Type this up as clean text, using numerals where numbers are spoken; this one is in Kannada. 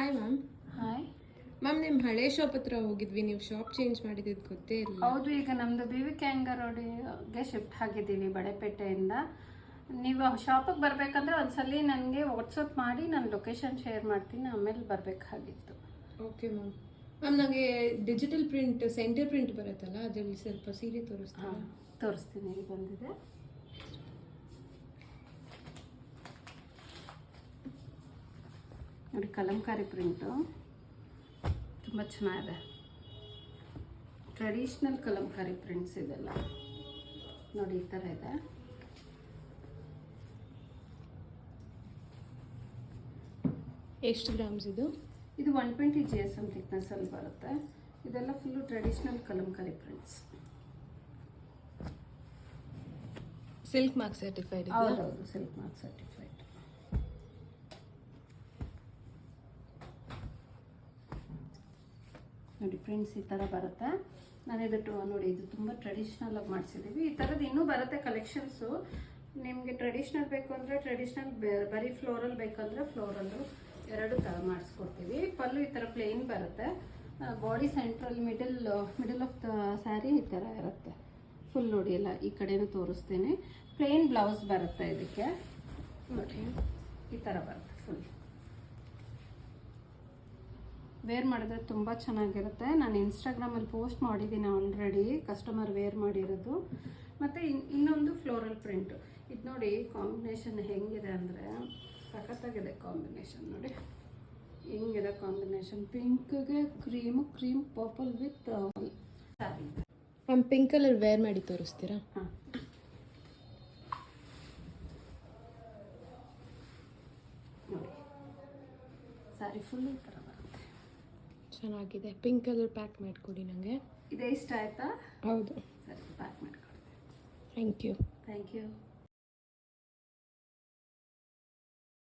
Hi ma'am. ಹಾಯ್ ಮ್ಯಾಮ್, ನಿಮ್ಮ ಹಳೆ ಶಾಪ್ ಹತ್ರ ಹೋಗಿದ್ವಿ, ನೀವು ಶಾಪ್ ಚೇಂಜ್ ಮಾಡಿದ್ದು ಗೊತ್ತೇ ಇಲ್ಲ. ಹೌದು, ಈಗ ನಮ್ಮದು ಬಿ ವಿ ಕ್ಯಾಂಗ ರೋಡಿಗೆ ಶಿಫ್ಟ್ ಆಗಿದ್ದೀವಿ ಬಡೆಪೇಟೆಯಿಂದ. ನೀವು ಶಾಪಿಗೆ ಬರಬೇಕಂದ್ರೆ ಒಂದ್ಸಲಿ ನನಗೆ ವಾಟ್ಸಪ್ ಮಾಡಿ ನಾನು ಲೊಕೇಶನ್ ಶೇರ್ ಮಾಡ್ತೀನಿ, ಆಮೇಲೆ ಬರಬೇಕಾಗಿತ್ತು. Okay ma'am. ಮ್ಯಾಮ್, ನನಗೆ ಡಿಜಿಟಲ್ ಪ್ರಿಂಟ್, ಸೆಂಟರ್ ಪ್ರಿಂಟ್ ಬರುತ್ತಲ್ಲ, ಅದರಲ್ಲಿ ಸ್ವಲ್ಪ ಸೀರೆ ತೋರಿಸ್ತೀನಿ. ತೋರಿಸ್ತೀನಿ. ಇಲ್ಲಿ ಬಂದಿದೆ ನೋಡಿ, ಕಲಂಕಾರಿ ಪ್ರಿಂಟು ತುಂಬ ಚೆನ್ನಾಗಿದೆ. ಟ್ರೆಡಿಷ್ನಲ್ ಕಲಂಕಾರಿ ಪ್ರಿಂಟ್ಸ್ ಇದೆಲ್ಲ ನೋಡಿ, ಈ ಥರ ಇದೆ. ಎಷ್ಟು ಗ್ರಾಮ್ಸ್ ಇದು? ಇದು 120 GSM ಥಿಕ್ನೆಸ್ಸಲ್ಲಿ ಬರುತ್ತೆ. ಇದೆಲ್ಲ full traditional Kalamkari prints. Silk mark certified. ಹೌದು, ಸಿಲ್ಕ್ ಮಾರ್ಕ್ ಸರ್ಟಿಫೈಡ್. ನೋಡಿ, ಪ್ರಿಂಟ್ಸ್ ಈ ಥರ ಬರುತ್ತೆ. ನಾನಿದು ನೋಡಿ, ಇದು ತುಂಬ ಟ್ರೆಡಿಷ್ನಲ್ ಆಗಿ ಮಾಡಿಸಿದ್ದೀವಿ. ಈ ಥರದ್ದು ಇನ್ನೂ ಬರುತ್ತೆ ಕಲೆಕ್ಷನ್ಸು. ನಿಮಗೆ ಟ್ರೆಡಿಷ್ನಲ್ ಬೇಕು ಅಂದರೆ ಟ್ರೆಡಿಷ್ನಲ್, ಬರೀ ಫ್ಲೋರಲ್ ಬೇಕಂದರೆ ಫ್ಲೋರಲ್ಲು, ಎರಡು ಥರ ಮಾಡಿಸ್ಕೊಡ್ತೀವಿ. ಪಲ್ಲು ಈ ಥರ ಪ್ಲೇನ್ ಬರುತ್ತೆ. Body central middle of the sari ಈ ಥರ ಇರುತ್ತೆ. ಫುಲ್ ನೋಡಿ, ಎಲ್ಲ ಈ ಕಡೆನೂ ತೋರಿಸ್ತೀನಿ. ಪ್ಲೇನ್ ಬ್ಲೌಸ್ ಬರುತ್ತೆ ಇದಕ್ಕೆ. ನೋಡಿ, ಈ ಥರ ಬರುತ್ತೆ ಫುಲ್. ವೇರ್ ಮಾಡಿದ್ರೆ ತುಂಬ ಚೆನ್ನಾಗಿರುತ್ತೆ. ನಾನು ಇನ್ಸ್ಟಾಗ್ರಾಮಲ್ಲಿ ಪೋಸ್ಟ್ ಮಾಡಿದ್ದೀನಿ ಆಲ್ರೆಡಿ, ಕಸ್ಟಮರ್ ವೇರ್ ಮಾಡಿರೋದು. ಮತ್ತು ಇನ್ನೊಂದು ಫ್ಲೋರಲ್ ಪ್ರಿಂಟು. ಇದು ನೋಡಿ, ಕಾಂಬಿನೇಷನ್ ಹೆಂಗಿದೆ ಅಂದರೆ ಸಖತ್ತಾಗಿದೆ ಕಾಂಬಿನೇಷನ್. ನೋಡಿ ಹೆಂಗಿದೆ ಕಾಂಬಿನೇಷನ್, ಪಿಂಕ್ಗೆ cream purple with sari. Ma'am, pink colour wear ಮಾಡಿ ತೋರಿಸ್ತೀರಾ? ಹಾಂ, ನೋಡಿ ಸ್ಯಾರಿ ಫುಲ್ ಈ ಥರ ಬರುತ್ತೆ. ಚೆನ್ನಾಗಿದೆ. ಪಿಂಕ್ ಕಲರ್ ಪ್ಯಾಕ್ ಮಾಡಿಕೊಡಿ ನನಗೆ. ಇದೇ ಇಷ್ಟ ಆಯಿತಾ? ಹೌದು. ಸರಿ, ಪ್ಯಾಕ್ ಮಾಡಿಕೊಡ್ತೀನಿ. Thank you. Thank you.